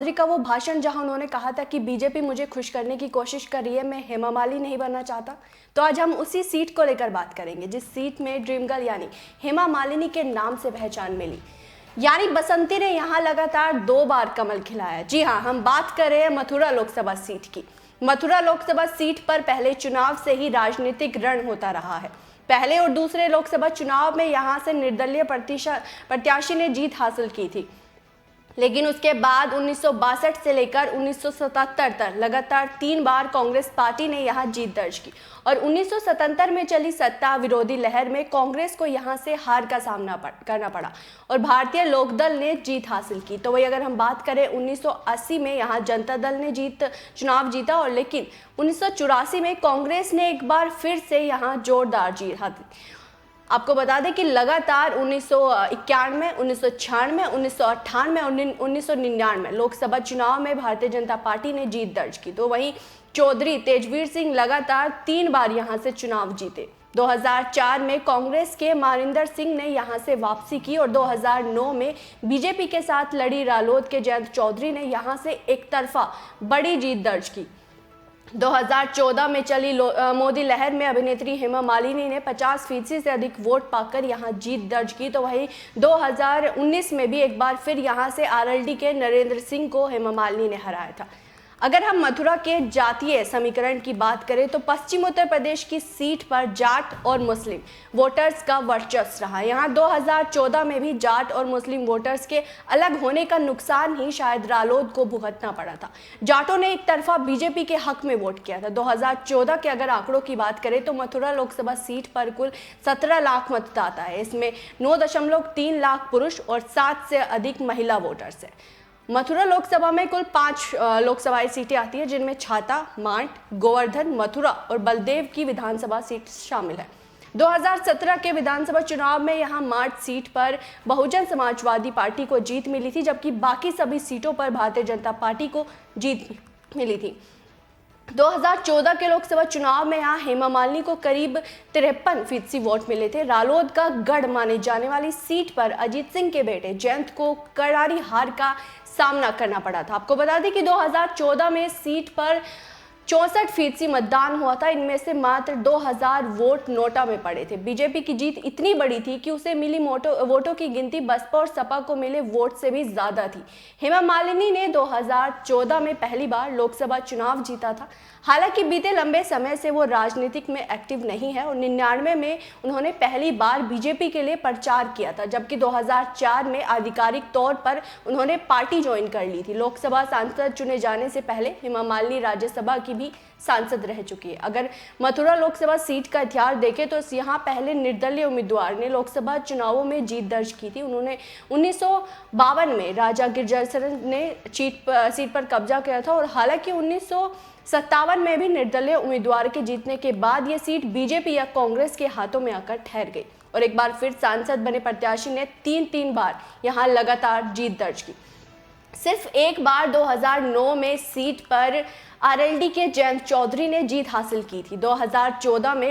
चौधरी का वो भाषण जहां उन्होंने कहा था कि बीजेपी मुझे खुश करने की कोशिश कर रही है, मैं हेमा मालिनी नहीं बनना चाहता। तो आज हम उसी सीट को लेकर बात करेंगे जिस सीट में ड्रीम गर्ल यानी हेमा मालिनी के नाम से पहचान मिली। यानी बसंती ने यहां लगातार 2 बार कमल खिलाया। जी हाँ, हम बात कर रहे हैं मथुरा लोकसभा सीट की। मथुरा लोकसभा सीट पर पहले चुनाव से ही राजनीतिक रण होता रहा है। पहले और दूसरे लोकसभा चुनाव में यहां से निर्दलीय प्रत्याशी ने जीत हासिल की थी, लेकिन उसके बाद 1962 से लेकर 1977 तक लगातार 3 बार कांग्रेस पार्टी ने यहां जीत दर्ज की और 1977 में चली सत्ता विरोधी लहर में कांग्रेस को यहां से हार का सामना करना पड़ा और भारतीय लोकदल ने जीत हासिल की। तो वही अगर हम बात करें 1980 में यहां जनता दल ने चुनाव जीता और लेकिन 1984 में कांग्रेस ने एक बार फिर से यहां जोरदार जीत हासिल। आपको बता दें कि लगातार 1991, 1996, 1998 और 1999 लोकसभा चुनाव में भारतीय जनता पार्टी ने जीत दर्ज की। तो वहीं चौधरी तेजवीर सिंह लगातार 3 बार यहां से चुनाव जीते। 2004 में कांग्रेस के मानिंदर सिंह ने यहां से वापसी की और 2009 में बीजेपी के साथ लड़ी रालोद के जयंत चौधरी ने यहां से एक तरफा बड़ी जीत दर्ज की। 2014 में चली मोदी लहर में अभिनेत्री हेमा मालिनी ने 50% से अधिक वोट पाकर यहां जीत दर्ज की। तो वहीं 2019 में भी एक बार फिर यहां से आरएलडी के नरेंद्र सिंह को हेमा मालिनी ने हराया था। अगर हम मथुरा के जातीय समीकरण की बात करें तो पश्चिम उत्तर प्रदेश की सीट पर जाट और मुस्लिम वोटर्स का वर्चस्व रहा। यहाँ 2014 में भी जाट और मुस्लिम वोटर्स के अलग होने का नुकसान ही शायद रालोद को भुगतना पड़ा था। जाटों ने एक तरफा बीजेपी के हक में वोट किया था। 2014 के अगर आंकड़ों की बात करें तो मथुरा लोकसभा सीट पर कुल 17 लाख मतदाता है। इसमें 9.3 लाख पुरुष और 7 से अधिक महिला वोटर्स है। मथुरा लोकसभा में कुल 5 लोकसभाई सीटें आती है, जिनमें छाता, मांड, गोवर्धन, मथुरा और बलदेव की विधानसभा सीट शामिल है। 2017 के विधानसभा चुनाव में यहां मांड सीट पर बहुजन समाजवादी पार्टी को जीत मिली थी, जबकि बाकी सभी सीटों पर भारतीय जनता पार्टी को जीत मिली थी। 2014 के लोकसभा चुनाव में यहां हेमा मालिनी को करीब 53% वोट मिले थे। रालोद का गढ़ माने जाने वाली सीट पर अजीत सिंह के बेटे जयंत को करारी हार का सामना करना पड़ा था। आपको बता दें कि 2014 में सीट पर 64% मतदान हुआ था। इनमें से मात्र 2000 वोट नोटा में पड़े थे। बीजेपी की जीत इतनी बड़ी थी कि उसे मिली वोटों की गिनती बसपा और सपा को मिले वोट से भी ज्यादा थी। हेमा मालिनी ने 2014 में पहली बार लोकसभा चुनाव जीता था। हालांकि बीते लंबे समय से वो राजनीतिक में एक्टिव नहीं है और 99 में उन्होंने पहली बार बीजेपी के लिए प्रचार किया था, जबकि 2004 में आधिकारिक तौर पर उन्होंने पार्टी ज्वाइन कर ली थी। लोकसभा सांसद चुने जाने से पहले हेमा मालिनी राज्यसभा की भी सांसद रह चुकी है। अगर मथुरा लोकसभा सीट का इतिहास देखें तो यहाँ पहले निर्दलीय उम्मीदवार ने लोकसभा चुनावों में जीत दर्ज की थी। उन्होंने 1952 में राजा गिरजासर ने सीट पर कब्जा किया था और हालांकि 1957 में भी निर्दलीय उम्मीदवार के जीतने के बाद ये सीट बीजेपी या कांग्रेस के हाथों में आकर ठहर गई और एक बार फिर सांसद बने प्रत्याशी ने 3 बार यहाँ लगातार जीत दर्ज की। सिर्फ एक बार 2009 में सीट पर आरएलडी के जयंत चौधरी ने जीत हासिल की थी। 2014 में